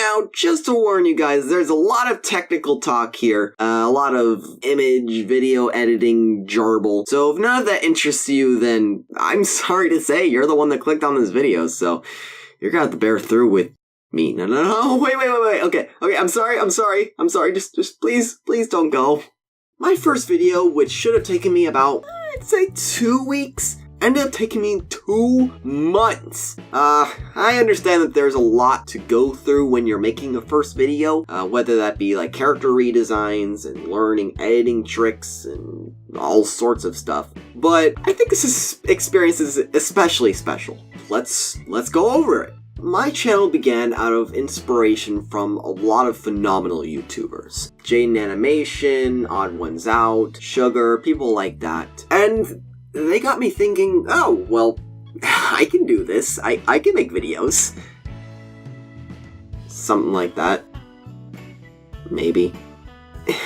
Now, just to warn you guys, there's a lot of technical talk here, a lot of image, video editing jarble. So if none of that interests you, then I'm sorry to say you're the one that clicked on this video, so you're gonna have to bear through with me. No, wait. Okay, I'm sorry, just please don't go. My first video, which should have taken me about, I'd say 2 weeks, ended up taking me 2 months. I understand that there's a lot to go through when you're making a first video, whether that be like character redesigns and learning editing tricks and all sorts of stuff. But I think this experience is especially special. Let's go over it. My channel began out of inspiration from a lot of phenomenal YouTubers. Jaden Animation, Odd Ones Out, Sugar, people like that. And they got me thinking, oh, well, I can do this. I can make videos. Something like that. Maybe.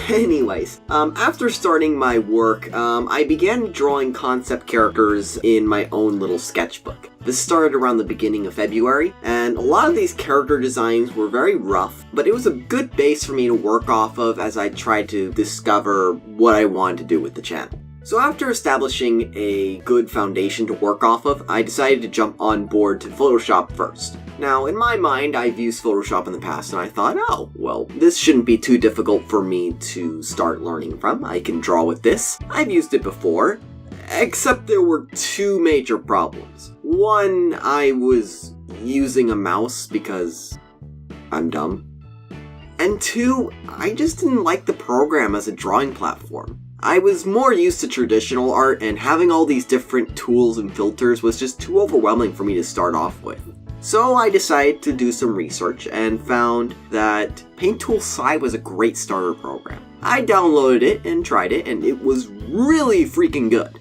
Anyways, after starting my work, I began drawing concept characters in my own little sketchbook. This started around the beginning of February, and a lot of these character designs were very rough, but it was a good base for me to work off of as I tried to discover what I wanted to do with the channel. So after establishing a good foundation to work off of, I decided to jump on board to Photoshop first. Now, in my mind, I've used Photoshop in the past, and I thought, oh, well, this shouldn't be too difficult for me to start learning from. I can draw with this. I've used it before, except there were 2 major problems. One, I was using a mouse because I'm dumb. And 2, I just didn't like the program as a drawing platform. I was more used to traditional art, and having all these different tools and filters was just too overwhelming for me to start off with. So I decided to do some research and found that Paint Tool Sai was a great starter program. I downloaded it and tried it, and it was really freaking good.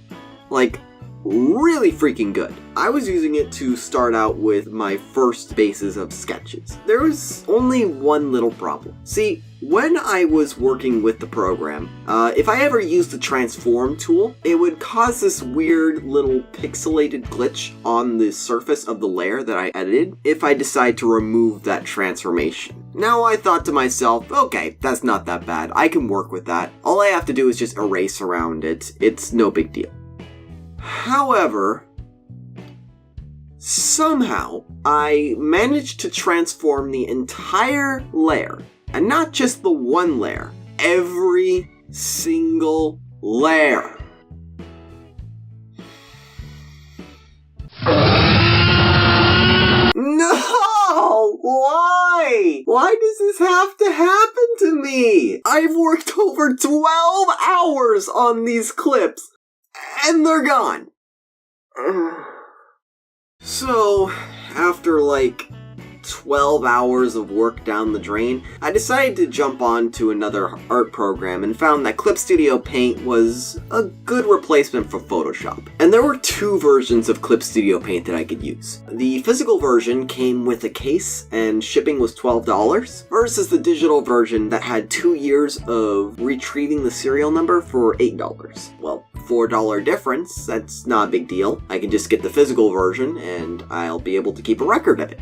Like, really freaking good. I was using it to start out with my first bases of sketches. There was only one little problem. See, when I was working with the program, if I ever used the transform tool, it would cause this weird little pixelated glitch on the surface of the layer that I edited if I decide to remove that transformation. Now I thought to myself, okay, that's not that bad. I can work with that. All I have to do is just erase around it. It's no big deal. However, somehow I managed to transform the entire layer, and not just the one layer, every single layer. No! Why? Why does this have to happen to me? I've worked over 12 hours on these clips, and they're gone. So, after like 12 hours of work down the drain, I decided to jump on to another art program and found that Clip Studio Paint was a good replacement for Photoshop. And there were 2 versions of Clip Studio Paint that I could use. The physical version came with a case and shipping was $12 versus the digital version that had 2 years of retrieving the serial number for $8. Well, $4 difference, that's not a big deal. I can just get the physical version and I'll be able to keep a record of it.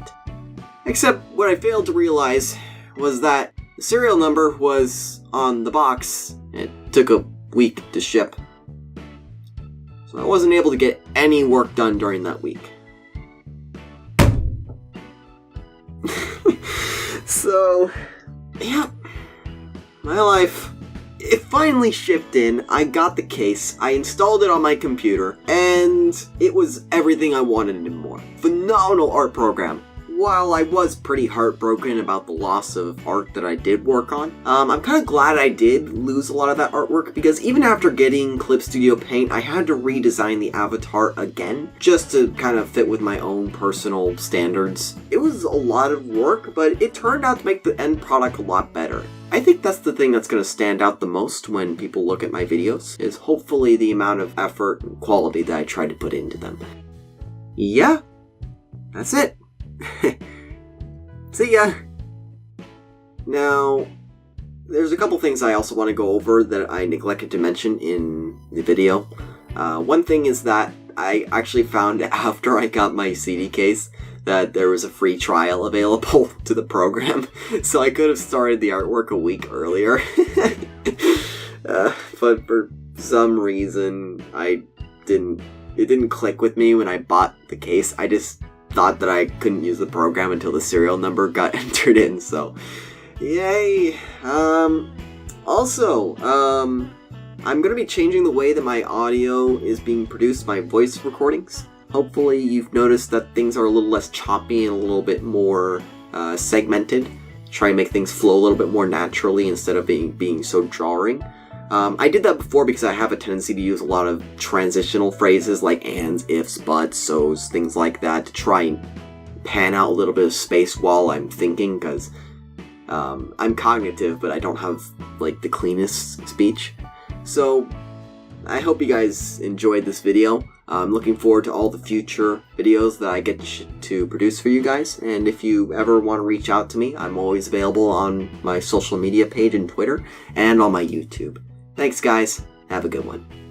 Except what I failed to realize was that the serial number was on the box. It took a week to ship. So I wasn't able to get any work done during that week. So, yeah, my life. It finally shipped in, I got the case, I installed it on my computer, and it was everything I wanted and more. Phenomenal art program. While I was pretty heartbroken about the loss of art that I did work on, I'm kind of glad I did lose a lot of that artwork, because even after getting Clip Studio Paint, I had to redesign the avatar again, just to kind of fit with my own personal standards. It was a lot of work, but it turned out to make the end product a lot better. I think that's the thing that's going to stand out the most when people look at my videos, is hopefully the amount of effort and quality that I try to put into them. Yeah, that's it. See ya! Now, there's a couple things I also want to go over that I neglected to mention in the video. One thing is that I actually found after I got my CD case that there was a free trial available to the program, so I could have started the artwork a week earlier. But for some reason, it didn't click with me when I bought the case. I just thought that I couldn't use the program until the serial number got entered in, so yay. Also, I'm gonna be changing the way that my audio is being produced, my voice recordings. Hopefully you've noticed that things are a little less choppy and a little bit more segmented. Try and make things flow a little bit more naturally instead of being so jarring. I did that before because I have a tendency to use a lot of transitional phrases like ands, ifs, buts, so's, things like that to try and pan out a little bit of space while I'm thinking, because I'm cognitive but I don't have like the cleanest speech. So I hope you guys enjoyed this video. I'm looking forward to all the future videos that I get to produce for you guys, and if you ever want to reach out to me, I'm always available on my social media page and Twitter, and on my YouTube. Thanks guys, have a good one.